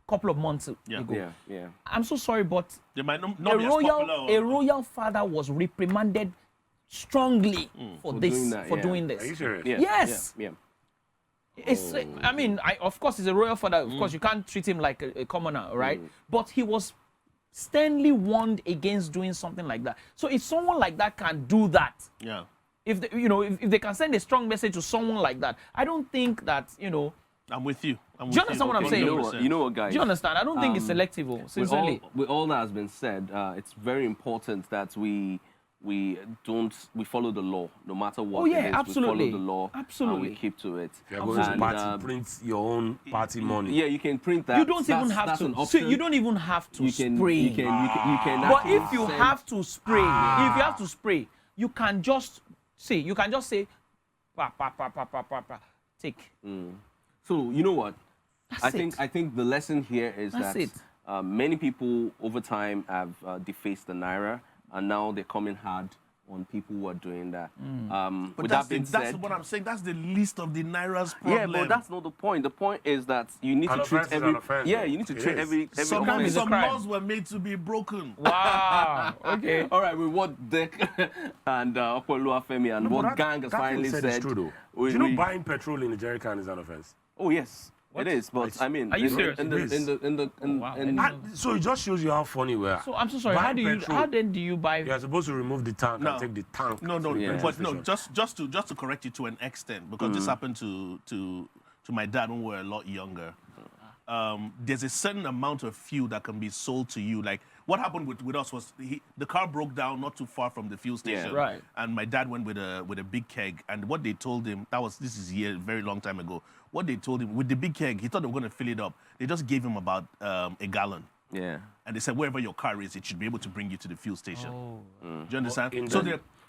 Couple of months Yeah. ago. Yeah. I'm so sorry, but They might not a be as popular. a royal father was reprimanded strongly for For this doing that, for yeah. doing Are you this. serious? Yeah. Yes. Yeah. It's, I mean, of course, he's a royal father. Of course, you can't treat him like a commoner, right? But he was sternly warned against doing something like that. So if someone like that can do that, Yeah. if they can send a strong message to someone like that, I don't think that I'm with you. Do you understand what I'm saying? You know what, guys? Do you understand? I don't think it's selective. Sincerely. With all that has been said, it's very important that we follow the law, no matter what. Oh, yeah, it is. absolutely. We follow the law. Absolutely. And we keep to it. If you're going to party, print your own party money. Yeah, you can print that. You don't even have to. So you don't even have to spray. You can. But if you have to spray, if you have to spray, you can just say, pa, pa, pa, pa, pa, pa, pa, take. So you know what? That's I think the lesson here is That's that many people over time have defaced the Naira, and now they're coming hard on people who are doing that. But that's what I'm saying. That's the least of the Naira's problem. Yeah, but that's not the point. The point is that you need to treat every. Yeah, you need to treat every. Some laws were made to be broken. Wow. Okay. All right. With what Dick and Oluwafemi and what gang has finally said. Is true, though. Do you know buying petrol in a jerry can is an offense? Oh yes. It is, but I mean, are you serious? So it just shows you how funny we are. So I'm so sorry. How then do you buy? You're supposed to remove the tank and take the tank. Just to correct you to an extent, because this happened to my dad when we were a lot younger. There's a certain amount of fuel that can be sold to you. Like what happened with us was the car broke down not too far from the fuel station. Yeah, right. And my dad went with a big keg, and what they told him, this is a very long time ago. What they told him with the big keg, he thought they were going to fill it up. They just gave him about a gallon. Yeah. And they said wherever your car is, it should be able to bring you to the fuel station. Do you understand?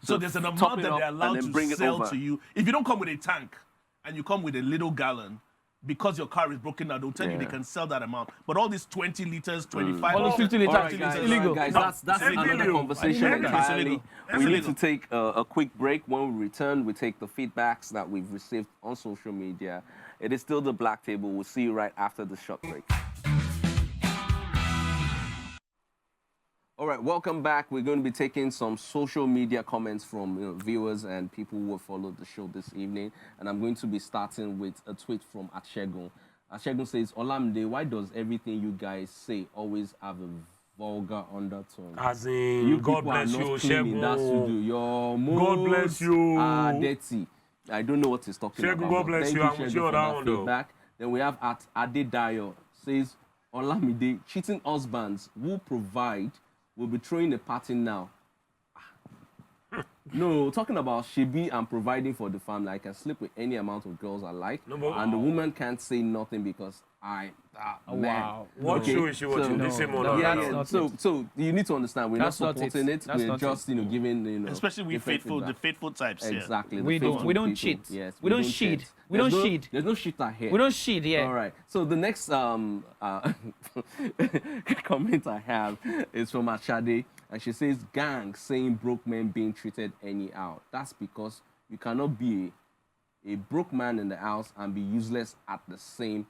So there's an amount that they're allowed to sell to you. If you don't come with a tank and you come with a little gallon, because your car is broken down, they'll tell you they can sell that amount. But all these 20 liters, 25 all those 50 liters, right, it's illegal. Guys, that's another conversation entirely. We need to take a quick break. When we return, we take the feedbacks that we've received on social media. It is still the Black Table. We'll see you right after the short break. All right, welcome back. We're going to be taking some social media comments from viewers and people who have followed the show this evening. And I'm going to be starting with a tweet from Atshegun. Atshegun says, Olamide, why does everything you guys say always have a vulgar undertone? As in, God bless you, Shegun. Your God bless you. Are dirty. I don't know what he's talking about. God bless you. I'm sure that one, though. Then we have at Adedayo says, Olamide, cheating husbands who provide will be throwing a party now. No, talking about Shebi and providing for the family. I can sleep with any amount of girls I like, and the woman can't say nothing because man. Wow. What show is she watching? So you need to understand, we're not supporting it. We're just giving especially the faithful types. Exactly. We don't cheat. Yes. We don't cheat. We don't cheat. There's no cheater here. We don't cheat. Yeah. All right. So the next comment I have is from Ashade, and she says, "Gang saying broke men being treated anyhow. That's because you cannot be a broke man in the house and be useless at the same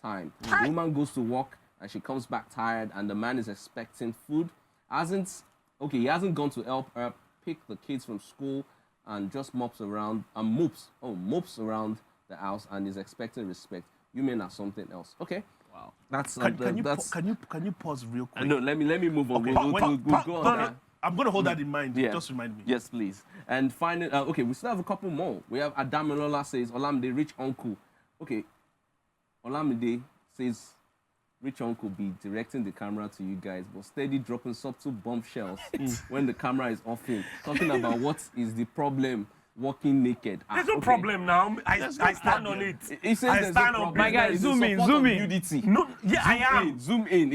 time. The woman goes to work and she comes back tired, and the man is expecting food. He hasn't gone to help her pick the kids from school and just mopes around the house and is expecting respect. You men are something else." Okay. Wow. Can you pause real quick? No, let me move on. We'll go on that. I'm going to hold that in mind. Yeah. Just remind me. Yes, please. And finally, we still have a couple more. We have Adamilola says, Olamide, rich uncle. Okay. Olamide says, rich uncle be directing the camera to you guys, but steady dropping subtle bombshells when the camera is off him. Talking about what is the problem walking naked. There's no problem now. I stand on it. He says I stand on my guy, zoom in. Nudity. No, yeah, I am. Zoom in.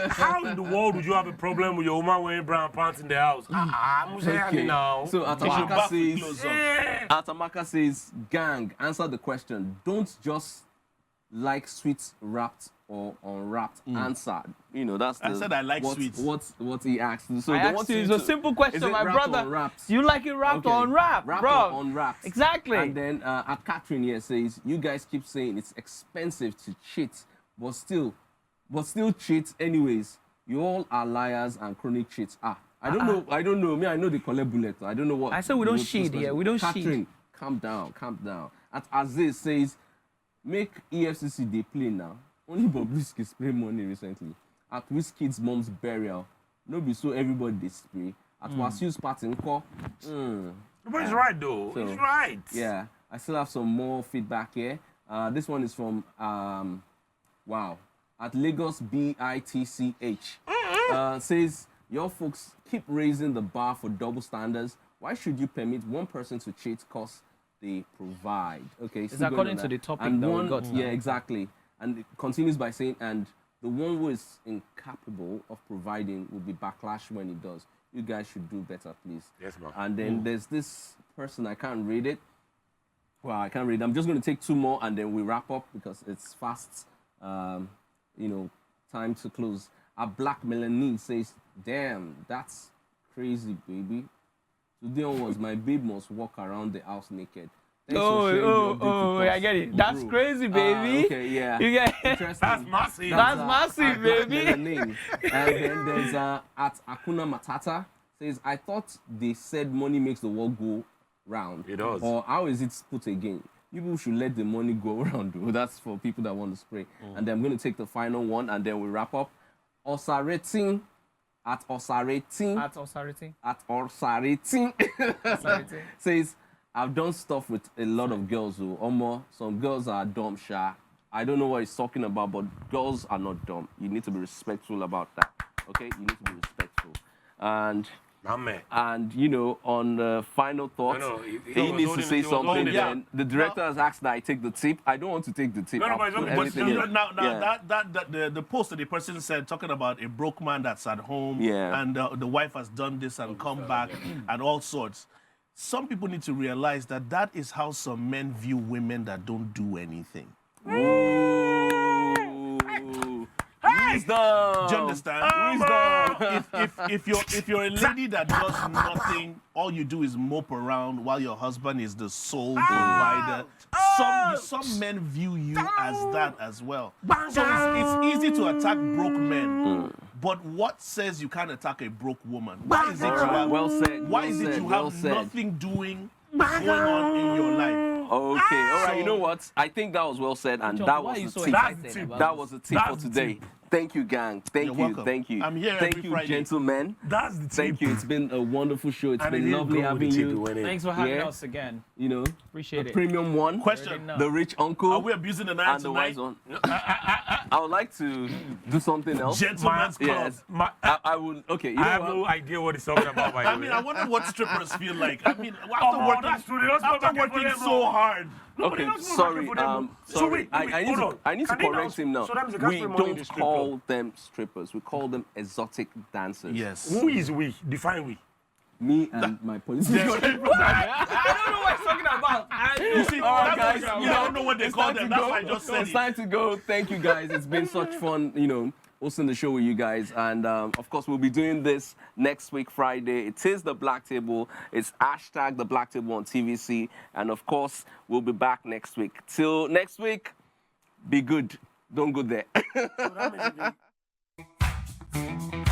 How in the world would you have a problem with your woman wearing brown pants in the house? I'm saying now. So Atamaka says, gang, answer the question. Don't just like sweets wrapped or unwrapped. Answer. That's I said I like sweets. What he asked. So I asked you, it's a simple question, my brother. Do you like it wrapped or unwrapped? Wrapped bro? or unwrapped. Exactly. And then at Catherine here says, you guys keep saying it's expensive to cheat, but still cheat anyways. You all are liars and chronic cheats. I don't know. Me, I know they collect bullets. I don't know what. I said we don't cheat. Yeah, we don't cheat. Catherine, calm down. At Aziz says, make EFCC they play now. Only Bobrisky spray money recently. At Wizkid's mom's burial, no be so everybody they spray. At Wasiu's party, But he's right though. So, he's right. Yeah, I still have some more feedback here. This one is from, wow, at Lagos BITCH. Says, your folks keep raising the bar for double standards. Why should you permit one person to cheat cause they provide? Okay, It's according to the topic and that one, we got now. yeah, exactly. And it continues by saying, and the one who is incapable of providing will be backlash when he does. You guys should do better, please. Yes, ma'am. And then there's this person, I can't read it. Well, I can't read it. I'm just going to take 2 more and then we wrap up because it's fast, time to close. A Black Melanine says, damn, that's crazy, baby. Today onwards, my babe must walk around the house naked. Thanks for sharing your update with I us, get it. That's bro. crazy, baby. Okay, yeah. You get it? Interesting. That's massive. That's massive, baby. Melanine. And then there's at Akuna Matata says, I thought they said money makes the world go round. It does. Or how is it put again? People should let the money go around, though. That's for people that want to spray. And then I'm going to take the final one and then we wrap up. Osarating at Osarating. At authority. At Osarating. Says, I've done stuff with a lot of girls who, some girls are dumb, shy. I don't know what he's talking about, but girls are not dumb. You need to be respectful about that, okay? You need to be respectful. And Amen. on the final thoughts, No, he needs to say something. yeah. Then the director has asked that I take the tip. I don't want to take the tip. No, I'll but it's put okay, but everything still, in. Now, Yeah. the post that the person said, talking about a broke man that's at home, Yeah. and the wife has done this and come back, and all sorts. Some people need to realize that is how some men view women that don't do anything. Ooh. Wisdom. Do you understand? If you're a lady that does nothing, all you do is mope around while your husband is the sole provider. Some men view you as that as well. So it's easy to attack broke men. But what says you can't attack a broke woman? Why is it you have, Well said. why well is it said, you well have said. nothing going on in your life? Okay, all right. So- You know what? I think that was well said, and John, that why was are you the so tip. excited about That this? was the tip for today. Thank you, gang. Thank You're you. welcome. Thank you. I'm here Thank every you, Friday. gentlemen. That's the Thank you. It's been a wonderful show. It's And it been didn't lovely go with having the tip, it you. went in. Thanks for having Yeah. us again. Appreciate the it. premium one. Question. know. The rich uncle. Are we abusing the night and the wise tonight? one. I would like to do something else. Gentlemen's club. Yes. I would. Okay. You I know have what? no idea what he's talking about, by the I way. mean, I wonder what strippers feel like. I mean, that's true. They don't after smoke working for them, so no. hard. Okay, that's not sorry. working for them. So Sorry. wait, I need hold to. on. I need to Can they correct now- him now. so that means they can't We spend money in don't the strip call them strippers. We call them exotic dancers. Yes. Who is we? Define we. Me and my political. I don't know what he's talking about. You see, All right, that's guys. you don't know what they It's call time them. to That's go. why I just said It's it. time to go. Thank you, guys. It's been such fun, hosting the show with you guys. And, of course, we'll be doing this next week, Friday. It is The Black Table. It's # The Black Table on TVC. And, of course, we'll be back next week. Till next week, be good. Don't go there. So that means